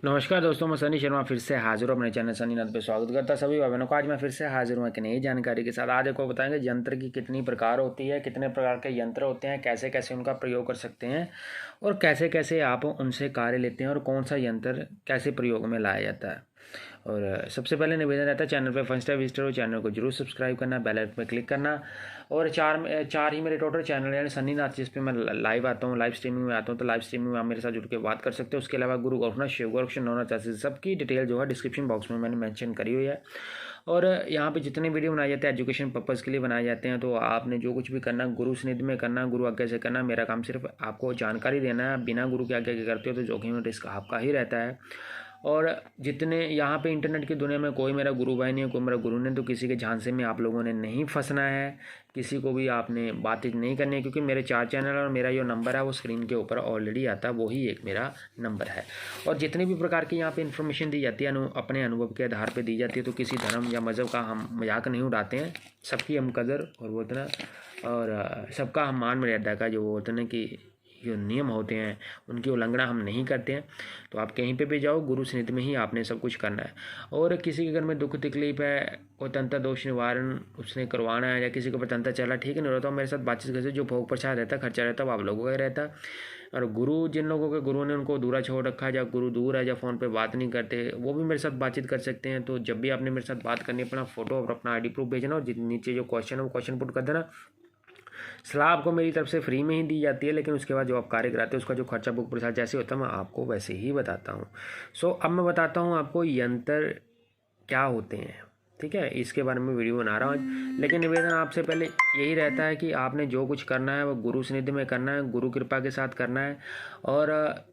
नमस्कार दोस्तों, मैं सनी शर्मा फिर से हाजिर हूँ अपने चैनल सनी नाथ पे। स्वागत करता सभी भाई बहनों को। आज मैं फिर से हाजिर हूँ एक नई जानकारी के साथ। आज आपको बताएंगे यंत्र की कितनी प्रकार होती है, कितने प्रकार के यंत्र होते हैं, कैसे कैसे उनका प्रयोग कर सकते हैं और कैसे कैसे आप उनसे कार्य लेते हैं और कौन सा यंत्र कैसे प्रयोग में लाया जाता है। और सबसे पहले निवेदन रहता है, चैनल पे फर्स्ट टाइम विजिटर हो चैनल को जरूर सब्सक्राइब करना, बेल आइकन पर क्लिक करना। और चार ही मेरे टोटल चैनल यानी सनी नाथ जिस पे मैं लाइव आता हूँ, लाइव स्ट्रीमिंग में आता हूँ। तो लाइव स्ट्रीमिंग में आप मेरे साथ जुड़ के बात कर सकते हो। उसके अलावा गुरु गोरखनाथ, शिव गोरक्ष, नवनाथ चाची सबकी डिटेल जो है डिस्क्रिप्शन बॉक्स में मैंने मेंशन करी हुई है। और यहाँ पे जितने वीडियो बनाए जाते हैं एजुकेशन पर्पज़ के लिए बनाए जाते हैं। तो आपने जो कुछ भी करना गुरु सानिध्य में करना, गुरु आज्ञा से करना। मेरा काम सिर्फ आपको जानकारी देना है। बिना गुरु की आज्ञा के करते हो तो जोखिम रिस्क आपका ही रहता है। और जितने यहाँ पे इंटरनेट की दुनिया में कोई मेरा गुरु भाई नहीं है, कोई मेरा गुरु नहीं, तो किसी के झांसे में आप लोगों ने नहीं फंसना है, किसी को भी आपने बातचीत नहीं करनी है। क्योंकि मेरे 4 चैनल और मेरा जो नंबर है वो स्क्रीन के ऊपर ऑलरेडी आता है, वही एक मेरा नंबर है। और जितनी भी प्रकार की यहाँ पे इन्फॉर्मेशन दी जाती है अपने अनुभव के आधार पर दी जाती है। तो किसी धर्म या मज़हब का हम मजाक नहीं उड़ाते हैं। सबकी हम कदर और बोलते ना, और सबका हम मान मर्यादा का जो बोलते ना कि जो नियम होते हैं उनकी उल्लंघना हम नहीं करते हैं। तो आप कहीं पे भी जाओ, गुरु सानिध्य में ही आपने सब कुछ करना है। और किसी के घर में दुख तकलीफ है, कोई तंत्र दोष निवारण उसने करवाना है, या किसी को तंत्र चला ठीक है नहीं रहता, तो मेरे साथ बातचीत करते। जो भोग प्रसाद रहता है, खर्चा रहता है, वो आप लोगों का ही रहता है। और गुरु जिन लोगों के गुरु ने उनको दूरा छोड़ रखा है, या गुरु दूर है, या फ़ोन पे बात नहीं करते, वो भी मेरे साथ बातचीत कर सकते हैं। तो जब भी आपने मेरे साथ बात करनी है, अपना फोटो और अपना ID प्रूफ भेजना, और नीचे जो क्वेश्चन है वो क्वेश्चन पुट कर देना। सलाह आपको मेरी तरफ से फ्री में ही दी जाती है, लेकिन उसके बाद जो आप कार्य कराते हैं उसका जो खर्चा बुक प्रसाद जैसे होता है मैं आपको वैसे ही बताता हूँ। अब मैं बताता हूँ आपको यंत्र क्या होते हैं। ठीक है, इसके बारे में वीडियो बना रहा हूँ। लेकिन निवेदन आपसे पहले यही रहता है कि आपने जो कुछ करना है वो गुरु सानिध्य में करना है, गुरु कृपा के साथ करना है। और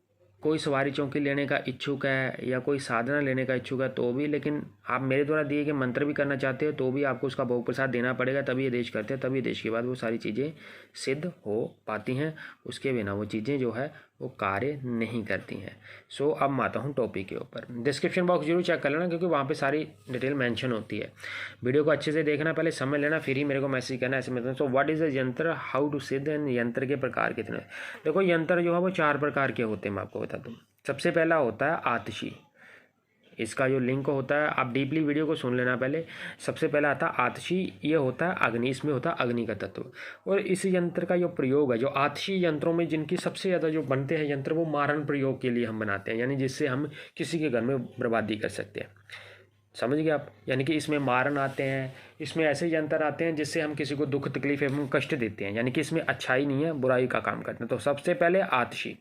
कोई सवारी चौकी लेने का इच्छुक है या कोई साधना लेने का इच्छुक है तो भी, लेकिन आप मेरे द्वारा दिए गए मंत्र भी करना चाहते हो तो भी आपको उसका भोग प्रसाद देना पड़ेगा। तभी ये देश करते हैं, तभी देश के बाद वो सारी चीज़ें सिद्ध हो पाती हैं। उसके बिना वो चीज़ें जो है वो कार्य नहीं करती हैं। अब मैं आता हूँ टॉपिक के ऊपर। डिस्क्रिप्शन बॉक्स जरूर चेक कर लेना, क्योंकि वहाँ पे सारी डिटेल मेंशन होती है। वीडियो को अच्छे से देखना, पहले समझ लेना, फिर ही मेरे को मैसेज करना ऐसे मतलब। व्हाट इज़ द यंत्र, हाउ टू सिद्ध, एंड यंत्र के प्रकार कितने। देखो यंत्र जो है वो 4 प्रकार के होते हैं, मैं आपको बता दूँ। सबसे पहला होता है आतशी। इसका जो लिंक होता है, आप डीपली वीडियो को सुन लेना पहले। सबसे पहला आता है आतशी, ये होता है अग्नि, इसमें होता है अग्नि का तत्व। और इस यंत्र का जो प्रयोग है, जो आतशी यंत्रों में जिनकी सबसे ज़्यादा जो बनते हैं यंत्र, वो मारण प्रयोग के लिए हम बनाते हैं, यानी जिससे हम किसी के घर में बर्बादी कर सकते हैं। समझ गए आप? यानी कि इसमें मारण आते हैं, इसमें ऐसे यंत्र आते हैं जिससे हम किसी को दुख तकलीफ एवं कष्ट देते हैं, यानी कि इसमें अच्छाई नहीं है, बुराई का काम करते हैं। तो सबसे पहले आतशी,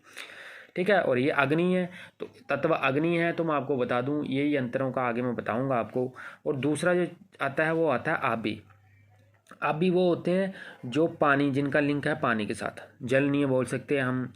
ठीक है। और ये अग्नि है, तो तत्व अग्नि है। तो मैं आपको बता दूं ये यंत्रों का आगे मैं बताऊंगा आपको। और दूसरा जो आता है वो आता है आबी। आबी वो होते हैं जो पानी, जिनका लिंक है पानी के साथ, जल नहीं बोल सकते हम।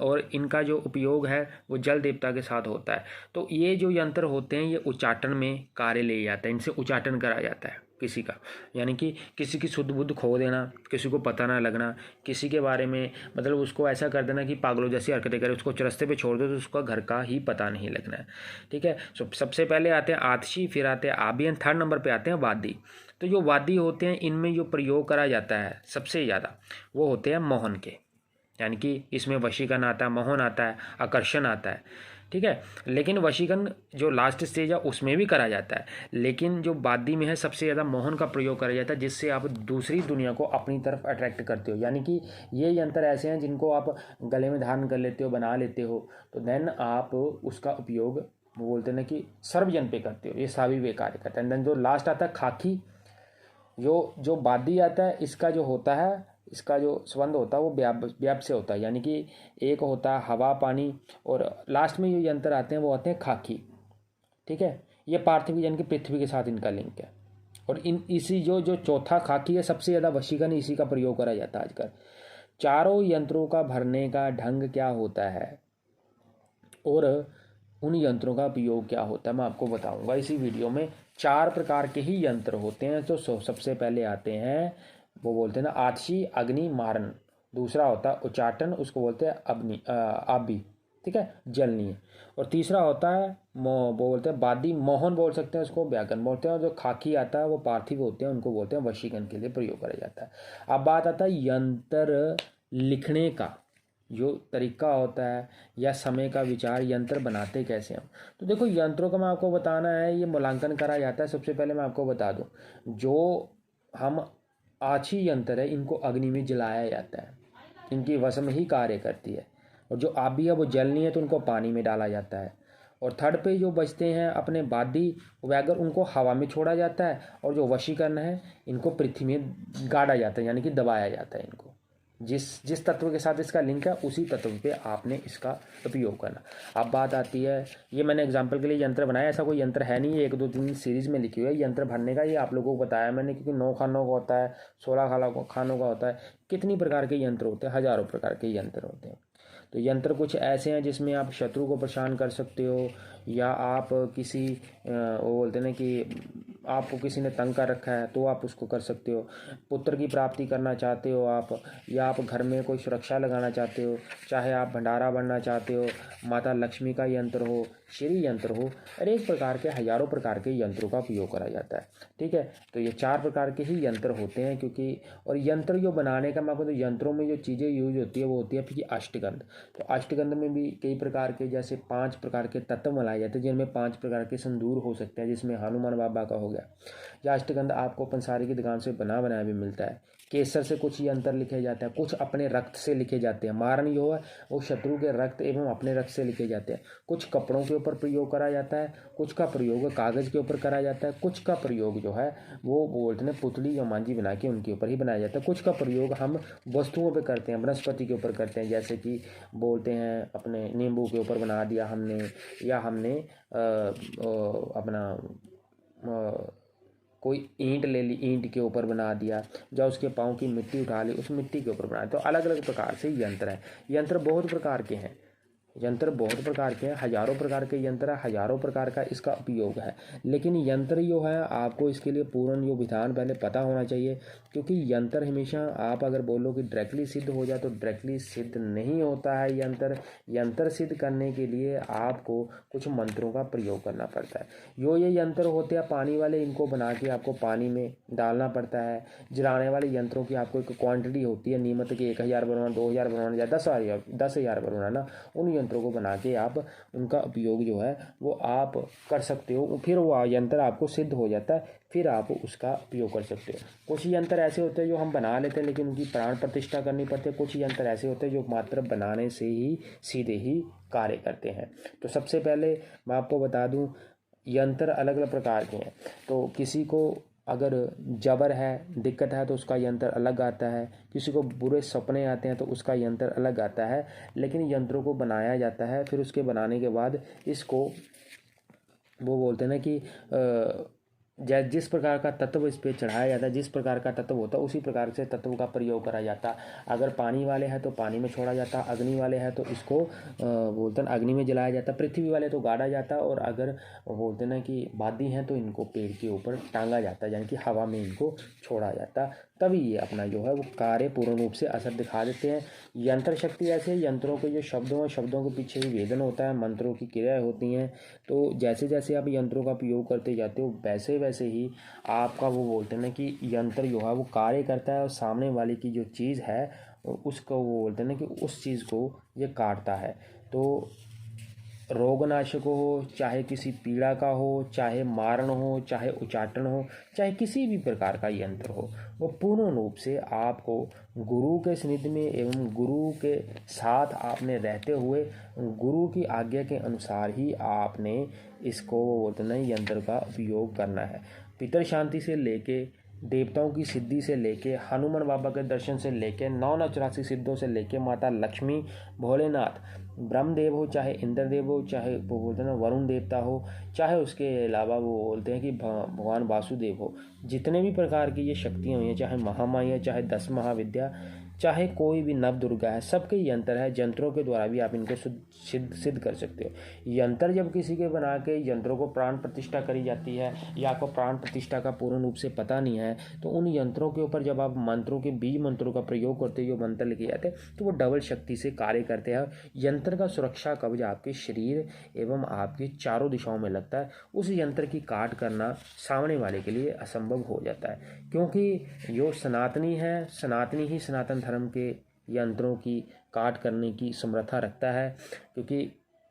और इनका जो उपयोग है वो जल देवता के साथ होता है। तो ये जो यंत्र होते हैं ये उच्चाटन में कार्य ले जाता है, इनसे उच्चाटन करा जाता है किसी का, यानी कि किसी की शुद्ध बुद्ध खो देना, किसी को पता ना लगना, किसी के बारे में मतलब उसको ऐसा कर देना कि पागलों जैसी हरकतें करे, उसको चरस्ते पे छोड़ दो तो उसका घर का ही पता नहीं लगना है। ठीक है। सबसे पहले आते हैं आतशी, फिर आते हैं आबी, थर्ड नंबर पे आते हैं वादी। तो जो वादी होते हैं इनमें जो प्रयोग करा जाता है सबसे ज़्यादा वो होते हैं मोहन के, यानी कि इसमें वशीकरण आता है, मोहन आता है, आकर्षण आता है। ठीक है। लेकिन वशीकरण जो लास्ट स्टेज है उसमें भी करा जाता है, लेकिन जो वादी में है सबसे ज़्यादा मोहन का प्रयोग करा जाता है, जिससे आप दूसरी दुनिया को अपनी तरफ अट्रैक्ट करते हो। यानी कि ये यंत्र ऐसे हैं जिनको आप गले में धारण कर लेते हो, बना लेते हो, तो देन आप उसका उपयोग वो बोलते हैं कि सर्वजन पे करते हो। ये सभी वे कार्य करता है। देन जो लास्ट आता है खाकी, जो वादी आता है इसका जो होता है, इसका जो संबंध होता है वो व्याप से होता है, यानी कि एक होता है हवा पानी, और लास्ट में जो यंत्र आते हैं वो आते हैं खाकी। ठीक है। ये पार्थिव यानी कि पृथ्वी के साथ इनका लिंक है। और इसी जो चौथा खाकी है, सबसे ज़्यादा वशीकरण इसी का प्रयोग करा जाता है आजकल। चारों यंत्रों का भरने का ढंग क्या होता है और उन यंत्रों का उपयोग क्या होता है मैं आपको बताऊंगा इसी वीडियो में। 4 प्रकार के ही यंत्र होते हैं। तो सबसे पहले आते हैं वो बोलते हैं ना आतशी, अग्नि, मारन। दूसरा होता है उच्चाटन, उसको बोलते हैं आबी। ठीक है, जलनीय। और तीसरा होता है वो बोलते हैं वादी, मोहन बोल सकते हैं उसको, व्याकरण बोलते हैं। और जो खाकी आता है वो पार्थिव होते हैं, उनको बोलते हैं वशीकरण के लिए प्रयोग करा जाता है। अब बात आता है यंत्र लिखने का। जो तरीका होता है या समय का विचार, यंत्र बनाते कैसे हम। तो देखो यंत्रों का मैं आपको बताना है, ये मूल्यांकन करा जाता है। सबसे पहले मैं आपको बता दूं, जो हम आछी यंत्र है इनको अग्नि में जलाया जाता है, इनकी वश में ही कार्य करती है। और जो आबी है वो जलनी है तो उनको पानी में डाला जाता है। और थर्ड पे जो बचते हैं अपने वादी वैगर, उनको हवा में छोड़ा जाता है। और जो वशीकरण है इनको पृथ्वी में गाड़ा जाता है, यानी कि दबाया जाता है। इनको जिस जिस तत्व के साथ इसका लिंक है उसी तत्व पे आपने इसका उपयोग करना। अब बात आती है, ये मैंने एग्जांपल के लिए यंत्र बनाया, ऐसा कोई यंत्र है नहीं, ये 1 2 3 सीरीज में लिखी हुई है यंत्र भरने का। ये आप लोगों को बताया मैंने, क्योंकि 9 खानों का होता है, 16 खानों का होता है, कितनी प्रकार के यंत्र होते हैं, हजारों प्रकार के यंत्र होते हैं। तो यंत्र कुछ ऐसे हैं जिसमें आप शत्रु को परेशान कर सकते हो, या आप किसी वो बोलते हैं ना कि आपको किसी ने तंग कर रखा है तो आप उसको कर सकते हो। पुत्र की प्राप्ति करना चाहते हो आप, या आप घर में कोई सुरक्षा लगाना चाहते हो, चाहे आप भंडारा बनना चाहते हो, माता लक्ष्मी का यंत्र हो, श्री यंत्र हो, अनेक प्रकार के हजारों प्रकार के यंत्रों का उपयोग करा जाता है। ठीक है, तो ये 4 प्रकार के ही यंत्र होते हैं। क्योंकि और यंत्र जो बनाने का मैं आपको, तो यंत्रों में जो चीज़ें यूज होती है वो होती है फिर अष्टगंध। तो अष्टगंध में भी कई प्रकार के, जैसे 5 प्रकार के तत्व मिलाए जाते हैं, जिनमें 5 प्रकार के संदूर हो सकते हैं, जिसमें हनुमान बाबा का हो गया। यह अष्टगंध आपको पंसारी की दुकान से बना बनाया भी मिलता है। केसर से कुछ यंत्र लिखे जाते हैं, कुछ अपने रक्त से लिखे जाते हैं। मारण जो है वो शत्रु के रक्त एवं अपने रक्त से लिखे जाते हैं। कुछ कपड़ों के ऊपर प्रयोग करा जाता है, कुछ का प्रयोग कागज़ के ऊपर करा जाता है, कुछ का प्रयोग जो है वो बोलते हैं पुतली या मांझी बना के उनके ऊपर ही बनाया जाता है। कुछ का प्रयोग हम वस्तुओं पे करते हैं, वनस्पति के ऊपर करते हैं, जैसे कि बोलते हैं अपने नींबू के ऊपर बना दिया हमने, या हमने अपना कोई ईंट ले ली, ईंट के ऊपर बना दिया, या उसके पाँव की मिट्टी उठा ली, उस मिट्टी के ऊपर बनाया। तो अलग अलग प्रकार से यंत्र हैं। यंत्र बहुत प्रकार के हैं, यंत्र बहुत प्रकार के हैं, हजारों प्रकार के यंत्र है, हजारों प्रकार का इसका उपयोग है। लेकिन यंत्र जो है आपको इसके लिए पूर्ण जो विधान पहले पता होना चाहिए। क्योंकि यंत्र हमेशा आप अगर बोलो कि डायरेक्टली सिद्ध हो जाए तो डायरेक्टली सिद्ध नहीं होता है। यंत्र सिद्ध करने के लिए आपको कुछ मंत्रों का प्रयोग करना पड़ता है। ये यंत्र होते हैं पानी वाले, इनको बना के आपको पानी में डालना पड़ता है। जलाने वाले यंत्रों की आपको एक क्वांटिटी होती है नियमित कि 1000 बनवाना, 2000 बनवाना या 10,000 बनवाना। उन यंत्रों को बना के आप उनका उपयोग जो है वो आप कर सकते हो। फिर वो यंत्र आपको सिद्ध हो जाता है, फिर आप उसका उपयोग कर सकते हो। कुछ यंत्र ऐसे होते हैं जो हम बना लेते हैं लेकिन उनकी प्राण प्रतिष्ठा करनी पड़ती है। कुछ यंत्र ऐसे होते हैं जो मात्र बनाने से ही सीधे ही कार्य करते हैं। तो सबसे पहले मैं आपको बता दूं, यंत्र अलग अलग प्रकार के हैं। तो किसी को अगर जबर है, दिक्कत है, तो उसका यंत्र अलग आता है। किसी को बुरे सपने आते हैं तो उसका यंत्र अलग आता है। लेकिन यंत्रों को बनाया जाता है, फिर उसके बनाने के बाद इसको वो बोलते हैं ना कि जिस प्रकार का तत्व इस पर चढ़ाया जाता है, जिस प्रकार का तत्व होता है उसी प्रकार से तत्व का प्रयोग करा जाता है। अगर पानी वाले हैं तो पानी में छोड़ा जाता है, अग्नि वाले हैं तो इसको बोलते हैं अग्नि में जलाया जाता है, पृथ्वी वाले तो गाड़ा जाता है, और अगर बोलते हैं ना कि वादी हैं तो इनको पेड़ के ऊपर टांगा जाता है, यानी कि हवा में इनको छोड़ा जाता है। तभी ये अपना जो है वो कार्य पूर्ण रूप से असर दिखा देते हैं। यंत्र शक्ति ऐसे यंत्रों के जो शब्दों हैं, शब्दों के पीछे ही वेदन होता है, मंत्रों की क्रियाएँ होती हैं। तो जैसे जैसे आप यंत्रों का उपयोग करते जाते हो वैसे वैसे ही आपका वो बोलते हैं ना कि यंत्र जो है वो कार्य करता है, और सामने वाले की जो चीज़ है उसको वो बोलते हैं ना कि उस चीज़ को ये काटता है। तो रोगनाशक हो, चाहे किसी पीड़ा का हो, चाहे मारण हो, चाहे उच्चाटन हो, चाहे किसी भी प्रकार का यंत्र हो, वो पूर्ण रूप से आपको गुरु के सानिध्य में एवं गुरु के साथ आपने रहते हुए गुरु की आज्ञा के अनुसार ही आपने इसको बोलते हैं यंत्र का उपयोग करना है। पितर शांति से लेके, देवताओं की सिद्धि से लेके, हनुमान बाबा के दर्शन से लेके, 984 सिद्धों से लेके, माता लक्ष्मी, भोलेनाथ, ब्रह्मदेव हो, चाहे इंद्रदेव हो, चाहे वो बोलते हैं वरुण देवता हो, चाहे उसके अलावा वो बोलते हैं कि भगवान वासुदेव हो, जितने भी प्रकार की ये शक्तियाँ हुई हैं, चाहे महामाई है, चाहे 10 महाविद्या, चाहे कोई भी नव दुर्गा है, सबके यंत्र है। यंत्रों के द्वारा भी आप इनको सिद्ध कर सकते हो। यंत्र जब किसी के बना के यंत्रों को प्राण प्रतिष्ठा करी जाती है, या आपको प्राण प्रतिष्ठा का पूर्ण रूप से पता नहीं है, तो उन यंत्रों के ऊपर जब आप मंत्रों के बीज मंत्रों का प्रयोग करते हो, जो मंत्र लिखे जाते हैं, तो वो डबल शक्ति से कार्य करते हैं। यंत्र का सुरक्षा कवच आपके शरीर एवं आपके चारों दिशाओं में लगता है। उस यंत्र की काट करना सामने वाले के लिए असंभव हो जाता है, क्योंकि जो सनातनी है, सनातनी ही सनातन धर्म के यंत्रों की काट करने की समर्था रखता है, क्योंकि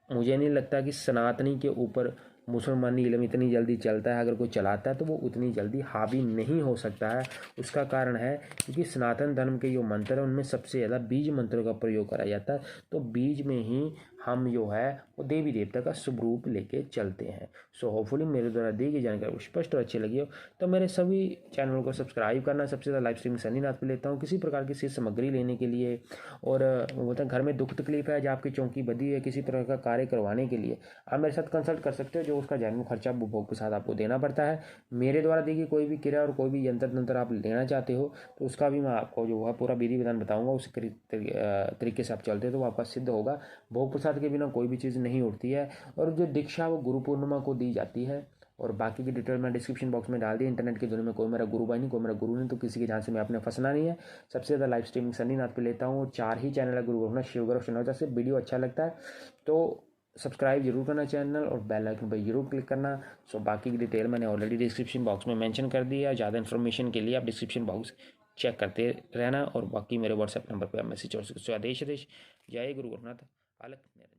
मुझे नहीं लगता कि सनातनी के ऊपर मुसलमानी इल्म इतनी जल्दी चलता है। अगर कोई चलाता है तो वो उतनी जल्दी हावी नहीं हो सकता है। उसका कारण है क्योंकि सनातन धर्म के जो मंत्र हैं उनमें सबसे ज़्यादा बीज मंत्रों का प्रयोग करा जाता है। तो बीज में ही हम जो है वो देवी देवता का शुभ रूप लेके चलते हैं। सो होपफुली मेरे द्वारा दी गई जानकारी स्पष्ट और अच्छी लगी हो तो मेरे सभी चैनल को सब्सक्राइब करना। सबसे ज़्यादा लाइव स्ट्रीमिंग सन्नीनाथ पे लेता हूँ किसी प्रकार की चीज़ सामग्री लेने के लिए, और बोलते हैं घर में दुख तकलीफ है, जब आपकी चौकी बदी है, किसी प्रकार का कार्य करवाने के लिए आप मेरे साथ कंसल्ट कर सकते हो, जो उसका जन्म खर्चा भोग के साथ आपको देना पड़ता है। मेरे द्वारा दी गई कोई भी क्रिया और कोई भी यंत्र तंत्र आप लेना चाहते हो तो उसका भी मैं आपको जो है पूरा विधि विधान बताऊंगा। उस तरीके से आप चलते हो तो वो आपका सिद्ध होगा। भोग प्रसाद के बिना कोई भी चीज़ नहीं उठती है। और जो दीक्षा वो गुरु पूर्णिमा को दी जाती है, और बाकी की डिटेल मैं डिस्क्रिप्शन बॉक्स में डाल दी। इंटरनेट की दुनिया में कोई मेरा गुरु भाई नहीं, कोई मेरा गुरु नहीं, तो किसी के जहाँ से मैं अपने फंसना नहीं है। सबसे ज़्यादा लाइव स्ट्रीमिंग सन्नीनाथ पे लेता हूँ। 4 ही चैनल है, गुरु ब्रह्मनाथ, शिव गौरव, शनौजा से। वीडियो अच्छा लगता है तो सब्सक्राइब जरूर करना चैनल, और बेल आइकन पर जरूर क्लिक करना। सो बाकी की डिटेल मैंने ऑलरेडी डिस्क्रिप्शन बॉक्स में मेंशन कर दी है। ज़्यादा इन्फॉर्मेशन के लिए आप डिस्क्रिप्शन बॉक्स चेक करते रहना, और बाकी मेरे व्हाट्सएप नंबर पर आप मैसेज कर सकते हो। आदेश आदेश। जय गुरु गोरखनाथ। अलख निरंजन।